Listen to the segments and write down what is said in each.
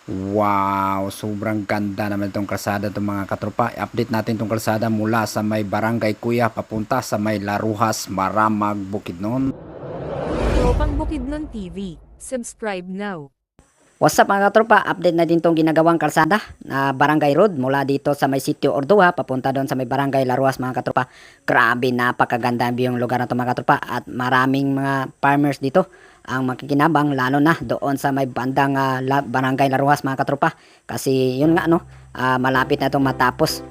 Wow, sobrang ganda naman itong kalsada itong mga katropa. I-update natin itong kalsada mula sa may Barangay Kuya papunta sa may Laruhas, Maramag, Bukidnon. Tropang Bukidnon TV. Subscribe now. What's up mga katropa? Update na din tong ginagawang kalsada na Barangay Road mula dito sa may sitio Ordua papunta doon sa may Barangay Laruas mga katropa. Grabe, napakaganda yung lugar na to mga katropa at maraming mga farmers dito ang makikinabang lalo na doon sa may bandang Barangay Laruas mga katropa. Kasi yun nga malapit na itong matapos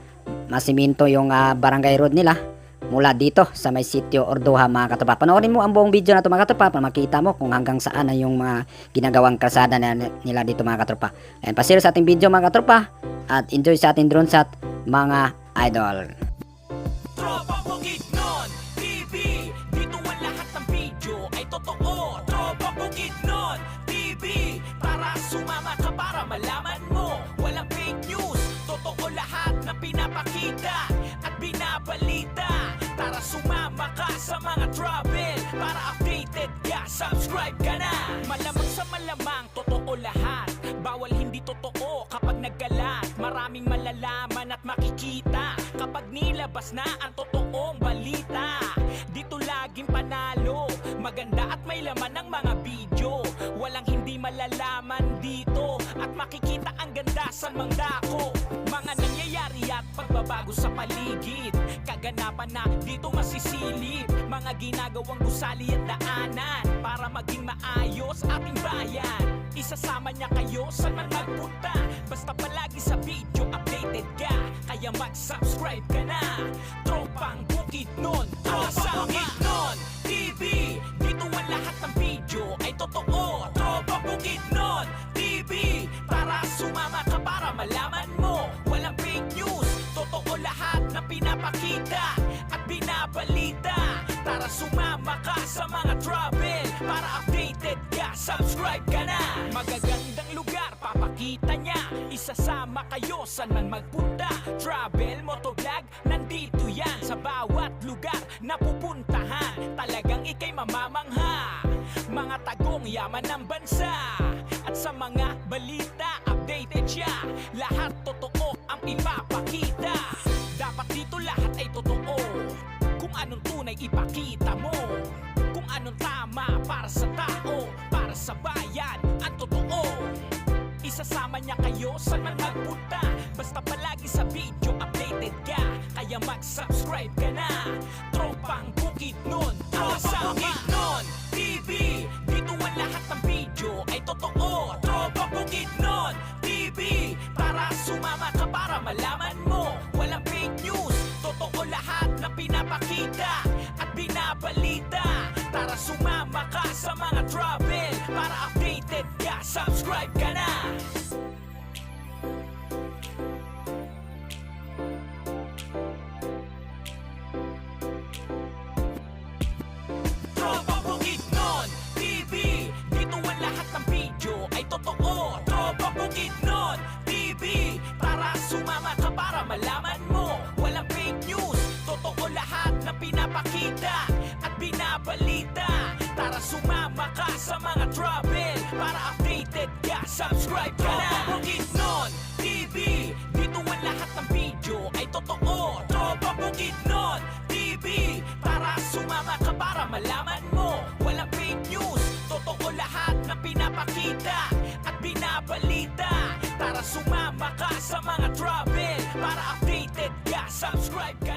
masiminto yung Barangay Road nila mula dito sa may sitio Ordua mga katropa. Panoorin mo ang buong video na ito mga katropa para makita mo kung hanggang saan na yung mga ginagawang kalsada nila dito mga katropa. Ayan, pasira sa ating video mga katropa at enjoy sa ating drone shot mga idol. Tropa Bukidnon TV, dito ang lahat ng video ay totoo. Tropa Bukidnon TV, para sumama ka para malaman mo. Walang fake news, totoo lahat na pinapakita at binabalita. Tara sumama ka sa mga travel para updated ka, subscribe ka na. Malamang sa malamang, totoo lahat. Bawal hindi totoo kapag nagkalat. Maraming malalaman at makikita kapag nilabas na ang totoong balita. Dito laging panalo, maganda at may laman ng mga video. Walang hindi malalaman dito at makikita ang ganda sa mangdako. Mga nangyayari at pagbabago sa paligid, kaganapan na dito masisilip. Mga ginagawang gusali at daanan para maging maayos ating bayan. Isasama niya kayo saan man magpunta, basta palagi sa video updated ka. Kaya mag-subscribe ka na. Tropang Bukidnon, Tropa Bukidnon TV, dito ang lahat ng video ay totoo. Tropa Bukidnon TV, para sumama ka para malaman mo. Walang fake news, totoo lahat na pinapakita at binabalita. Tara sumama ka sa mga travel para updated ka, subscribe ka na. Magagandang lugar papakita niya, isasama kayo saan man magpunta. Travel, motovlog, nandito yan sa bawat lugar na pupuntahan. Talagang ikay mamamangha, mga tagong yaman ng bansa. At sa mga balita, updated siya. Lahat totoo ang ipapakita. Dapat dito lahat ay totoo. Kung anong tunay ipakita mo, kung anong tama para sa tao, para sa bayan, ang totoo. Isasama niya kayo saan man magpunta, basta palagi sa video updated ka. Kaya mag-subscribe ka na. Tropang Bukidnon, Tropa Bukidnon TV, dito ang lahat ng video ay totoo. Tropa Bukidnon TV, para sumama ka para malaman mo. Walang fake news, totoo lahat na pinapakita at binabalita. Tara sumama ka sa mga travel para updated ka, subscribe ka na. Tropa Bukidnon TV, dito ang lahat ng video ay totoo. Tropa Bukidnon TV, para sumama ka para malaman mo. Walang fake news, totoo lahat na pinapakita at binabalita. Tara sumama ka sa mga travel para updated ka, subscribe ka na. Tropa Bukidnon TV, dito ang lahat ng video ay totoo. Tropa Bukidnon TV, para sumama ka para malaman mo. Walang fake news, totoo lahat na pinapakita at binabalita. Tara sumama ka sa mga travel para updated ka, subscribe ka.